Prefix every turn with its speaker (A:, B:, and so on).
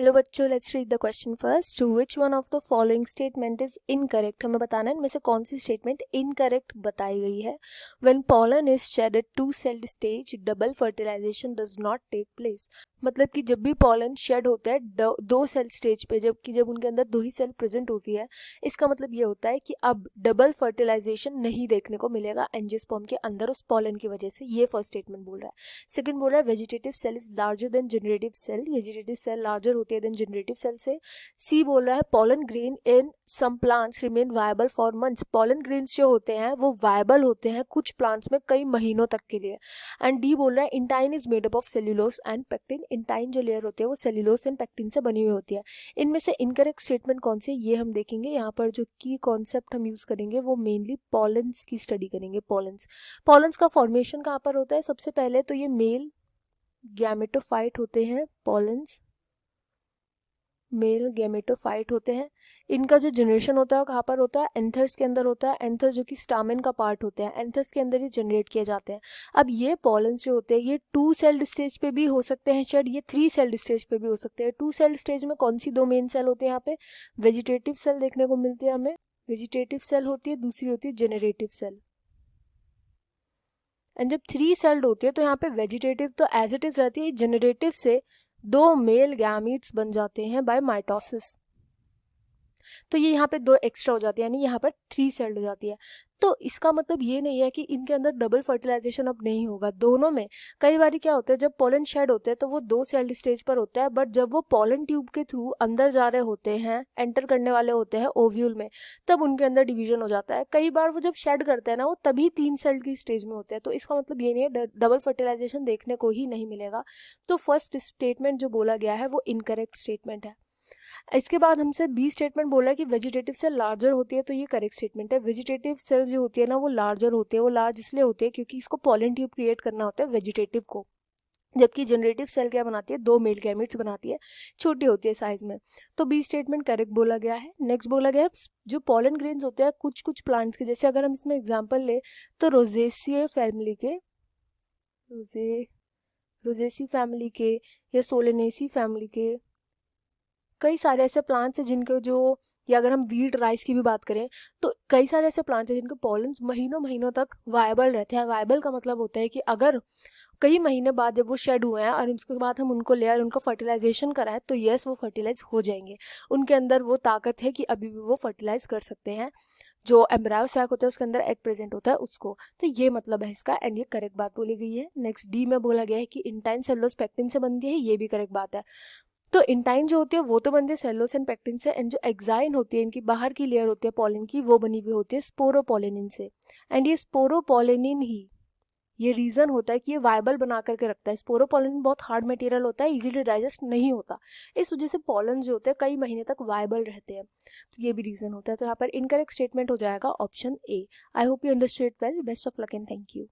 A: Hello बच्चों, let's read the question first. Which one of the following statement is incorrect. हमें बताना है इनमें से कौन सी स्टेटमेंट इनकरेक्ट बताई गई है. When pollen is shed at two celled stage double fertilization does not take place. मतलब कि जब भी पॉलन शेड होता है दो सेल स्टेज पे, जबकि जब उनके अंदर दो ही सेल प्रेजेंट होती है, इसका मतलब ये होता है कि अब डबल फर्टिलाइजेशन नहीं देखने को मिलेगा एंजियोस्पर्म के अंदर उस पॉलन की वजह से. ये फर्स्ट स्टेटमेंट बोल रहा है. सेकंड बोल रहा है vegetative cell is larger than generative cell. Vegetative cell larger होती है देन जनरेटिव सेल से. सी बोल रहा है pollen grain in some plants remain viable for months. Pollen grains जो होते हैं वो वायबल होते हैं कुछ प्लांट्स में कई महीनों तक के लिए. एंड डी बोल रहा है intine is made up of cellulose and pectin. Intine जो लेयर होती है वो सेल्यूलोज एंड पेक्टिन से बनी हुई होती है. इनमें से इनकरेक्ट स्टेटमेंट कौन से ये हम देखेंगे. यहाँ पर जो की कॉन्सेप्ट हम यूज करेंगे वो मेनली पॉलन्स की स्टडी करेंगे. पॉलन्स का फॉर्मेशन कहाँ पर होता है. सबसे पहले तो ये मेल गैमेटोफाइट होते हैं. पॉलन्स मेल गैमेटोफाइट होते हैं. इनका जो जनरेशन होता है वो कहाँ पर होता है. एंथर्स के अंदर होता है. एंथर्स जो कि स्टामेन का पार्ट होते हैं, एंथर्स के अंदर ही जनरेट किए जाते हैं. अब ये पॉलन्स जो होते हैं ये टू सेल्ड स्टेज पे भी हो सकते हैं शायद, ये थ्री सेल्ड स्टेज पे भी हो सकते हैं. टू सेल्ड स्टेज में कौन सी दो मेन सेल होते हैं यहाँ पे. वेजिटेटिव सेल देखने को मिलती है हमें. वेजिटेटिव सेल होती है, दूसरी होती है जेनरेटिव सेल. एंड जब थ्री सेल्ड होती है तो यहाँ पे वेजिटेटिव तो एज इट इज रहती है. जनरेटिव से दो मेल गैमीट्स बन जाते हैं बाय माइटोसिस. तो ये यहाँ पे दो एक्स्ट्रा हो जाती है, यानी यहाँ पर थ्री सेल्ड हो जाती है. तो इसका मतलब ये नहीं है कि इनके अंदर डबल फर्टिलाइजेशन अब नहीं होगा. दोनों में कई बार क्या होता है जब पोलन शेड होते हैं तो वो दो सेल्ड स्टेज पर होता है, बट जब वो पोलन ट्यूब के थ्रू अंदर जा रहे होते हैं, एंटर करने वाले होते हैं ओव्यूल में, तब उनके अंदर डिवीजन हो जाता है. कई बार वो जब शेड करते हैं ना वो तभी तीन सेल्ड की स्टेज में होते हैं. तो इसका मतलब ये नहीं है डबल फर्टिलाइजेशन देखने को ही नहीं मिलेगा. तो फर्स्ट स्टेटमेंट जो बोला गया है वो इनकरेक्ट स्टेटमेंट है. इसके बाद हमसे बी स्टेटमेंट बोला है कि वेजिटेटिव सेल लार्जर होती है, तो ये करेक्ट स्टेटमेंट है. वेजिटेटिव सेल जो होती है ना वो लार्जर होती है. वो लार्ज इसलिए होती है क्योंकि इसको पॉलन ट्यूब क्रिएट करना होता है वेजिटेटिव को, जबकि जनरेटिव सेल क्या बनाती है, दो मेल गैमेट्स बनाती है, छोटी होती है साइज में. तो बी स्टेटमेंट करेक्ट बोला गया है. नेक्स्ट बोला गया है जो पॉलन ग्रेन्स होते हैं कुछ कुछ प्लांट्स के, जैसे अगर हम इसमें एग्जाम्पल ले तो रोजेसिए फैमिली के, रोजेसी फैमिली के या सोलेनेसी फैमिली के कई सारे ऐसे प्लांट्स हैं जिनके जो, या अगर हम वीट राइस की भी बात करें तो कई सारे ऐसे प्लांट्स हैं जिनके पॉलन्स महीनों महीनों तक वायबल रहते हैं. वायबल का मतलब होता है कि अगर कई महीने बाद जब वो शेड हुए हैं और उसके बाद हम उनको ले आए, उनको फर्टिलाइजेशन कराएं, तो यस वो फर्टिलाइज हो जाएंगे. उनके अंदर वो ताकत है कि अभी भी वो फर्टिलाइज कर सकते हैं. जो एम्ब्रायो सैक होता है उसके अंदर एग प्रेजेंट होता है उसको. तो ये मतलब है इसका, एंड ये करेक्ट बात बोली गई है. नेक्स्ट डी में बोला गया है कि इंटाइन सेलुलोज पेक्टिन से बनती है. ये भी करेक्ट बात है. तो इंटाइन जो होती है वो तो बनती है सेलुलोज एंड पेक्टिन से, एंड जो एक्साइन होती है इनकी बाहर की लेयर होती है पॉलन की, वो बनी हुई होती है स्पोरोपोलेनिन से. एंड ये स्पोरोपोलेनिन ही ये रीजन होता है कि ये वायबल बना करके रखता है. स्पोरोपोलेनिन बहुत हार्ड मटेरियल होता है, इजीली डाइजेस्ट नहीं होता, इस वजह से पॉलन जो होते हैं कई महीने तक वायबल रहते हैं. तो ये भी रीजन होता है. तो यहाँ पर इनकरेक्ट स्टेटमेंट हो जाएगा option A. I hope you understood well. Best of luck and thank you.